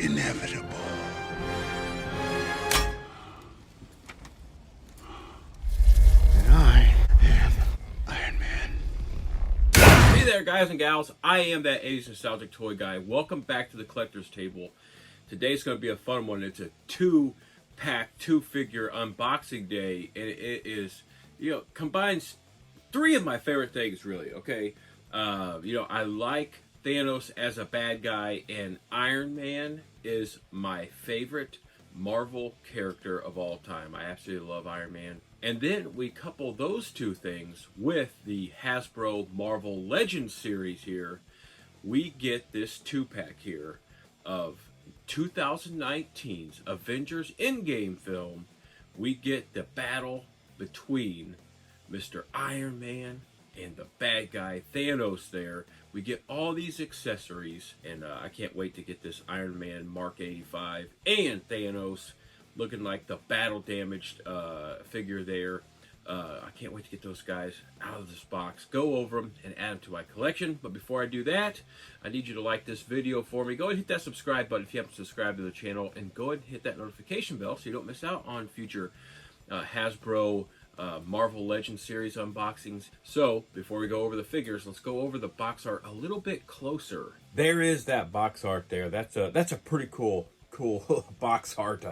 inevitable. And I am Iron Man. Hey there, guys and gals. I am that 80s nostalgic toy guy. Welcome back to the collector's table. Today's going to be a fun one. It's a two-pack, two-figure unboxing day, and it is, combines three of my favorite things, really. Okay, I like Thanos as a bad guy, and Iron Man is my favorite Marvel character of all time. I absolutely love Iron Man. And then we couple those two things with the Hasbro Marvel Legends series here. We get this two-pack here of 2019's Avengers Endgame film. We get the battle between Mr. Iron Man and the bad guy Thanos there. We get all these accessories, and I can't wait to get this Iron Man Mark 85 and Thanos looking like the battle damaged figure there. I can't wait to get those guys out of this box, go over them, and add them to my collection. But before I do that, I need you to like this video for me. Go ahead and hit that subscribe button if you haven't subscribed to the channel, and go ahead and hit that notification bell so you don't miss out on future Hasbro Marvel Legends series unboxings. So before we go over the figures, let's go over the box art a little bit closer. There is that box art there. That's a pretty cool box art,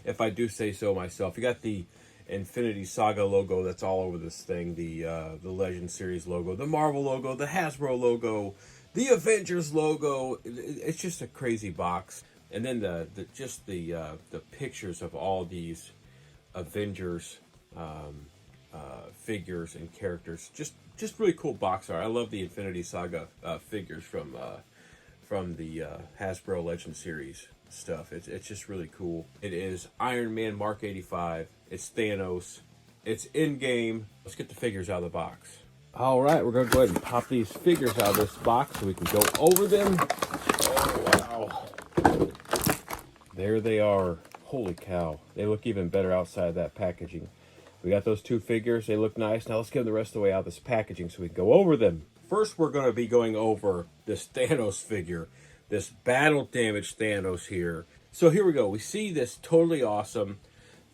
if I do say so myself. You got the Infinity Saga logo that's all over this thing, the Legend series logo, the Marvel logo, the Hasbro logo, the Avengers logo. It's just a crazy box. And then the pictures of all these Avengers figures and characters. Just really cool box art. I love the Infinity Saga figures from the Hasbro Legend series stuff. It's just really cool. It is Iron Man Mark 85. It's Thanos. It's Endgame. Let's get the figures out of the box. All right, we're going to go ahead and pop these figures out of this box so we can go over them. Oh, wow. There they are. Holy cow. They look even better outside of that packaging. We got those two figures. They look nice. Now let's get them the rest of the way out of this packaging so we can go over them. First, we're going to be going over this Thanos figure. This battle-damaged Thanos here. So here we go. We see this totally awesome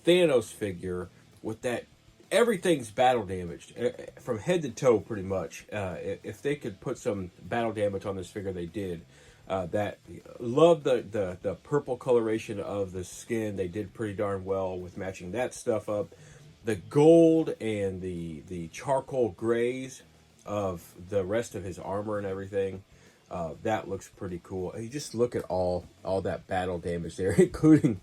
Thanos figure with that. Everything's battle-damaged from head to toe, pretty much. If they could put some battle damage on this figure, they did. Love the purple coloration of the skin. They did pretty darn well with matching that stuff up. The gold and the charcoal grays of the rest of his armor and everything. That looks pretty cool. You just look at all that battle damage there, including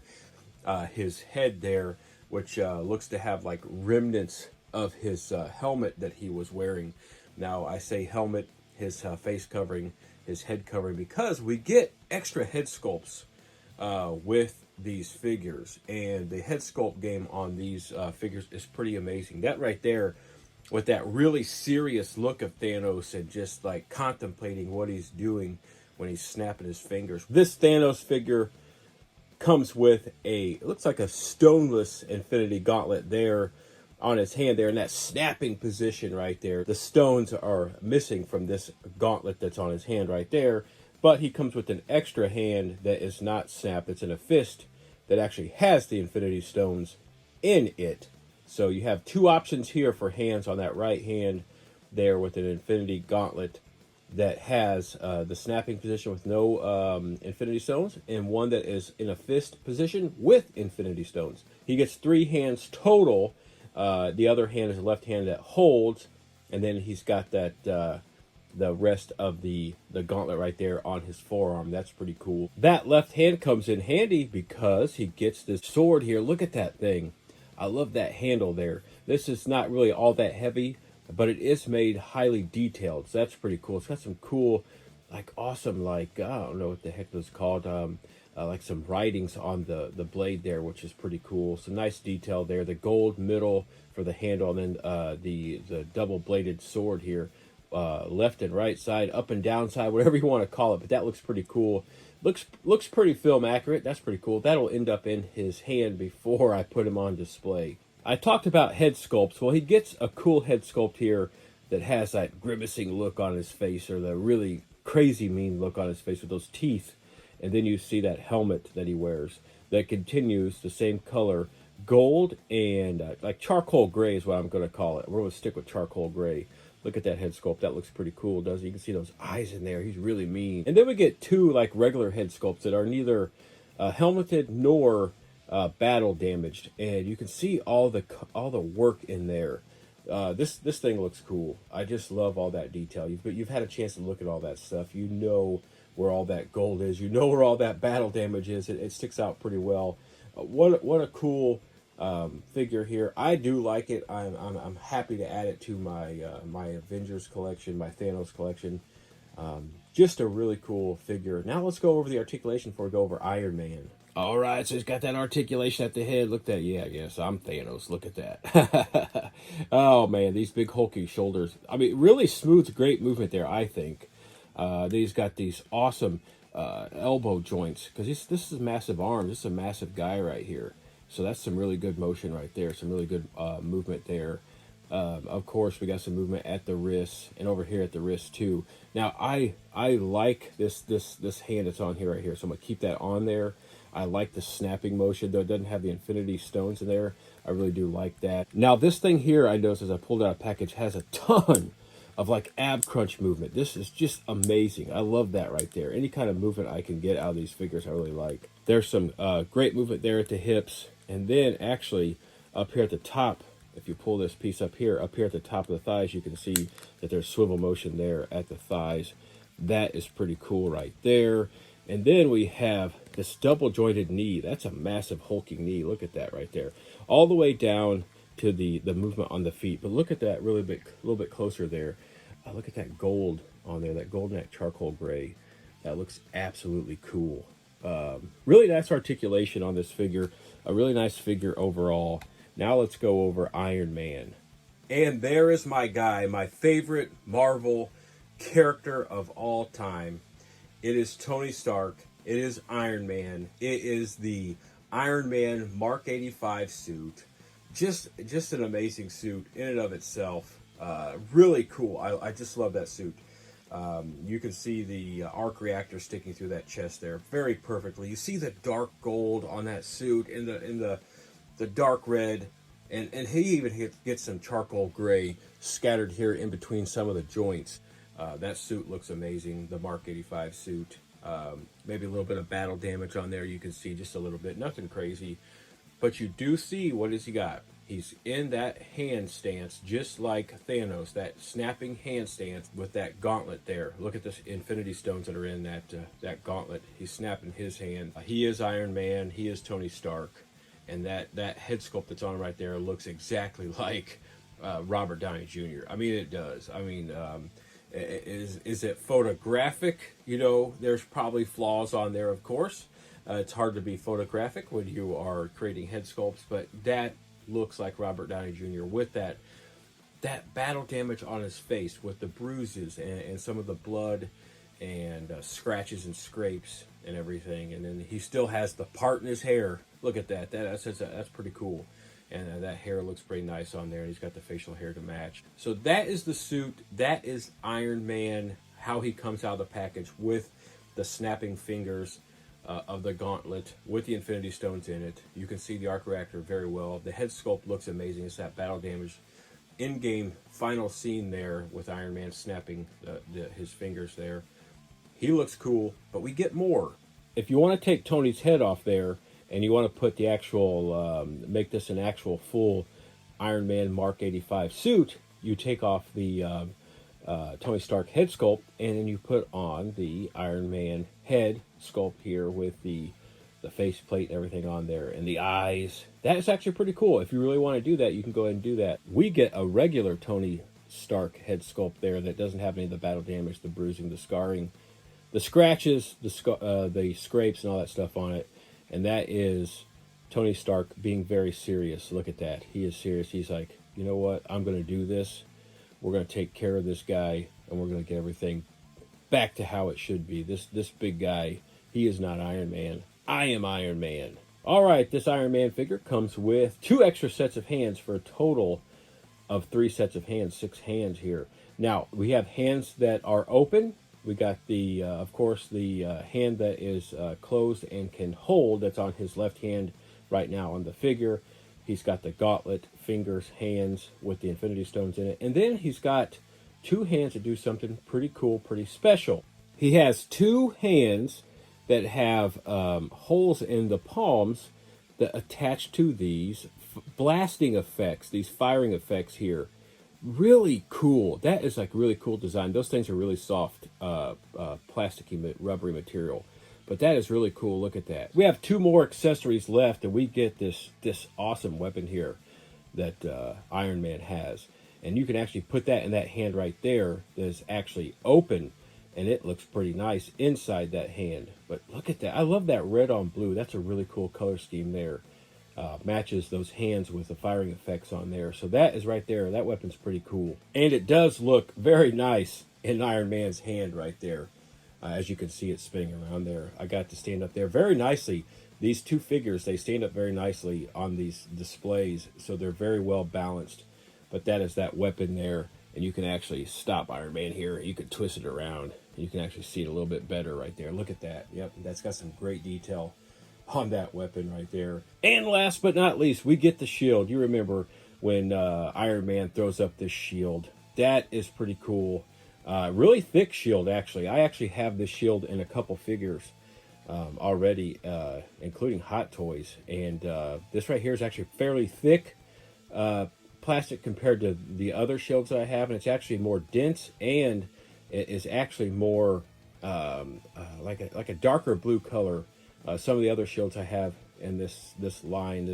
his head there, which looks to have like remnants of his helmet that he was wearing. Now, I say helmet, his face covering, his head covering, because we get extra head sculpts with these figures. And the head sculpt game on these figures is pretty amazing. That right there, with that really serious look of Thanos and just like contemplating what he's doing when he's snapping his fingers. This Thanos figure comes with it looks like a stoneless Infinity Gauntlet there on his hand there in that snapping position right there. The stones are missing from this gauntlet that's on his hand right there, but he comes with an extra hand that is not snapped. It's in a fist that actually has the Infinity Stones in it. So you have two options here for hands on that right hand there with an Infinity Gauntlet that has the snapping position with no Infinity Stones, and one that is in a fist position with Infinity Stones. He gets three hands total. The other hand is the left hand that holds, and then he's got that the rest of the gauntlet right there on his forearm. That's pretty cool. That left hand comes in handy because he gets this sword here. Look at that thing. I love that handle there. This is not really all that heavy, but it is made highly detailed. So that's pretty cool. It's got some cool, like awesome, like, I don't know what the heck it's called, like some writings on the blade there, which is pretty cool. Some nice detail there. The gold middle for the handle, and then the double-bladed sword here, left and right side, up and down side, whatever you want to call it. But that looks pretty cool. Looks pretty film accurate. That's pretty cool. That'll end up in his hand before I put him on display. I talked about head sculpts. Well, he gets a cool head sculpt here that has that grimacing look on his face, or the really crazy mean look on his face with those teeth and then you see that helmet that he wears that continues the same color, gold and like charcoal gray is what I'm going to call it. We're going to stick with charcoal gray. Look at that head sculpt. That looks pretty cool, doesn't it? You can see those eyes in there. He's really mean. And then we get two like regular head sculpts that are neither helmeted nor battle damaged, and you can see all the work in there. This thing looks cool. I just love all that detail. You've had a chance to look at all that stuff. You know where all that gold is. You know where all that battle damage is. It sticks out pretty well. What a cool figure here. I do like it. I'm happy to add it to my my Avengers collection, my Thanos collection. Just a really cool figure. Now let's go over the articulation before we go over Iron Man. All right, so he's got that articulation at the head. Look at that. Yeah, yes, I'm Thanos. Look at that. Oh, man, these big hulking shoulders. I mean, really smooth, great movement there, I think. He's got these awesome elbow joints because this is massive arms. This is a massive guy right here. So that's some really good motion right there. Some really good movement there. Of course, we got some movement at the wrist and over here at the wrist too. Now, I like this hand that's on here right here. So I'm gonna keep that on there. I like the snapping motion, though it doesn't have the infinity stones in there. I really do like that. Now, this thing here, I noticed as I pulled out a package, has a ton of like ab crunch movement. This is just amazing. I love that right there. Any kind of movement I can get out of these figures, I really like. There's some great movement there at the hips. And then actually up here at the top, if you pull this piece up here at the top of the thighs, you can see that there's swivel motion there at the thighs. That is pretty cool right there. And then we have this double jointed knee. That's a massive hulking knee. Look at that right there. All the way down to the movement on the feet. But look at that a little bit closer there. Look at that gold on there, that gold and that charcoal gray. That looks absolutely cool. Really nice articulation on this figure. A really nice figure overall. Now let's go over Iron Man. And there is my guy, my favorite Marvel character of all time. It is Tony Stark. It is Iron Man. It is the Iron Man Mark 85 suit. Just an amazing suit in and of itself. Really cool. I just love that suit. You can see the arc reactor sticking through that chest there very perfectly. You see the dark gold on that suit in the dark red, and he even gets some charcoal gray scattered here in between some of the joints. That suit looks amazing, the Mark 85 suit. Maybe a little bit of battle damage on there. You can see just a little bit, nothing crazy. But you do see, what has he got? He's in that hand stance, just like Thanos, that snapping hand stance with that gauntlet there. Look at the infinity stones that are in that gauntlet. He's snapping his hand. He is Iron Man. He is Tony Stark. And that head sculpt that's on right there looks exactly like Robert Downey Jr. I mean, it does. I mean, is it photographic? You know, there's probably flaws on there, of course. It's hard to be photographic when you are creating head sculpts, but that looks like Robert Downey Jr. with that battle damage on his face, with the bruises and some of the blood and scratches and scrapes and everything. And then he still has the part in his hair. Look at that. That's pretty cool. And that hair looks pretty nice on there. And he's got the facial hair to match. So that is the suit. That is Iron Man, how he comes out of the package with the snapping fingers of the gauntlet with the infinity stones in it. You can see the arc reactor very well. The head sculpt looks amazing. It's that battle damage in-game final scene there with Iron Man snapping his fingers there. He looks cool, but we get more. If you want to take Tony's head off there and you want to put the actual, make this an actual full Iron Man Mark 85 suit, you take off the Tony Stark head sculpt and then you put on the Iron Man head sculpt here with the face plate and everything on there and the eyes. That's actually pretty cool. If you really want to do that, you can go ahead and do that. We get a regular Tony Stark head sculpt there that doesn't have any of the battle damage, the bruising, the scarring, the scratches, the scrapes and all that stuff on it. And that is Tony Stark being very serious. Look at that. He is serious. He's like, you know what? I'm going to do this. We're going to take care of this guy and we're going to get everything back to how it should be. This big guy, he is not Iron Man. I am Iron Man. All right, this Iron Man figure comes with 2 extra sets of hands for a total of 3 sets of hands, 6 hands here. Now, we have hands that are open. We got the, of course, the hand that is closed and can hold. That's on his left hand right now on the figure. He's got the gauntlet, fingers, hands with the Infinity Stones in it. And then he's got two hands that do something pretty cool, pretty special. He has two hands that have holes in the palms that attach to these blasting effects, these firing effects here. Really cool. That is like really cool design. Those things are really soft, plasticky, rubbery material. But that is really cool. Look at that. We have two more accessories left, and we get this awesome weapon here that Iron Man has. And you can actually put that in that hand right there that is actually open, and it looks pretty nice inside that hand. But look at that. I love that red on blue. That's a really cool color scheme there. Matches those hands with the firing effects on there. So that is right there. That weapon's pretty cool. And it does look very nice in Iron Man's hand right there. As you can see, it's spinning around there. I got to stand up there very nicely. These two figures, they stand up very nicely on these displays, so they're very well balanced. But that is that weapon there, and you can actually stop Iron Man here. You can twist it around, and you can actually see it a little bit better right there. Look at that. Yep, that's got some great detail on that weapon right there. And last but not least, we get the shield. You remember when Iron Man throws up this shield. That is pretty cool. Really thick shield, actually. I actually have this shield in a couple figures already, including Hot Toys. And this right here is actually fairly thick plastic compared to the other shields that I have. And it's actually more dense, and it is actually more like a darker blue color. Some of the other shields I have in this line,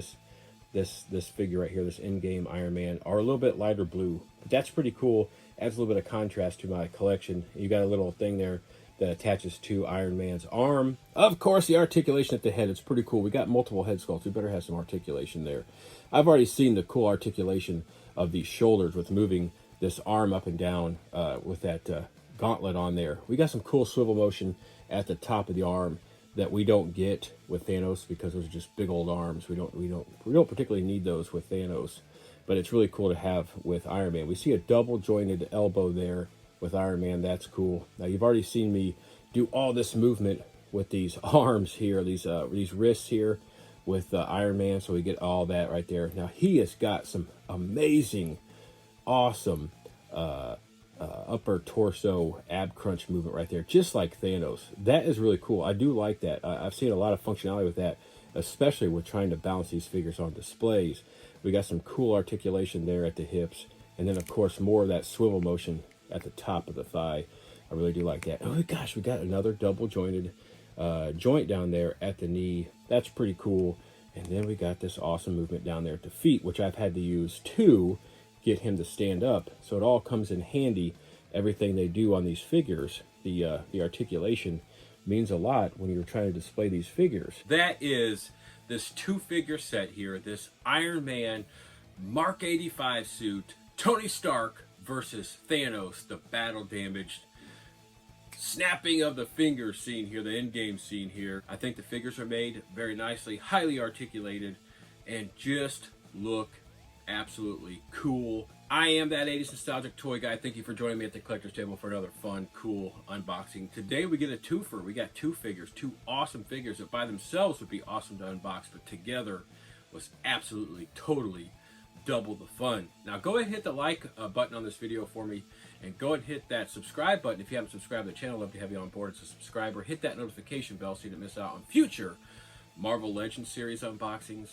this figure right here, this Endgame Iron Man, are a little bit lighter blue. But that's pretty cool. Adds a little bit of contrast to my collection. You got a little thing there that attaches to Iron Man's arm. Of course, the articulation at the head, it's pretty cool. We got multiple head sculpts. We better have some articulation there. I've already seen the cool articulation of these shoulders with moving this arm up and down with that gauntlet on there. We got some cool swivel motion at the top of the arm that we don't get with Thanos because those are just big old arms. We don't particularly need those with Thanos, but it's really cool to have with Iron Man. We see a double jointed elbow there with Iron Man. That's cool. Now you've already seen me do all this movement with these arms here, these wrists here with Iron Man, so we get all that right there. Now he has got some amazing, awesome upper torso ab crunch movement right there, just like Thanos. That is really cool. I do like that. I've seen a lot of functionality with that, especially with trying to balance these figures on displays. We got some cool articulation there at the hips, and then of course more of that swivel motion at the top of the thigh. I really do like that. Oh gosh, we got another double jointed joint down there at the knee. That's pretty cool. And then we got this awesome movement down there at the feet, which I've had to use to get him to stand up. So it all comes in handy. Everything they do on these figures, the articulation means a lot when you're trying to display these figures. That is this two-figure set here, this Iron Man Mark 85 suit, Tony Stark versus Thanos, the battle-damaged snapping of the fingers scene here, the Endgame scene here. I think the figures are made very nicely, highly articulated, and just look absolutely cool. I am that 80s nostalgic toy guy. Thank you for joining me at the collector's table for another fun, cool unboxing. Today we get a twofer. We got two figures, two awesome figures that by themselves would be awesome to unbox, but together was absolutely, totally double the fun. Now go ahead and hit the like button on this video for me, and go ahead and hit that subscribe button if you haven't subscribed to the channel. I'd love to have you on board as a subscriber. Hit that notification bell so you don't miss out on future Marvel Legends series unboxings,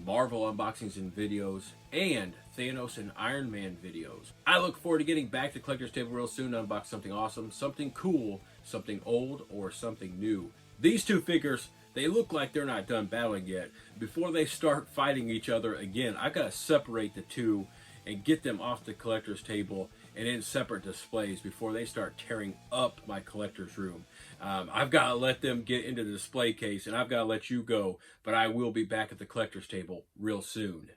Marvel unboxings and videos, and Thanos and Iron Man videos. I look forward to getting back to Collector's Table real soon to unbox something awesome, something cool, something old, or something new. These two figures, they look like they're not done battling yet. Before they start fighting each other again, I've got to separate the two and get them off the collector's table and in separate displays before they start tearing up my collector's room. I've got to let them get into the display case, and I've got to let you go, but I will be back at the collector's table real soon.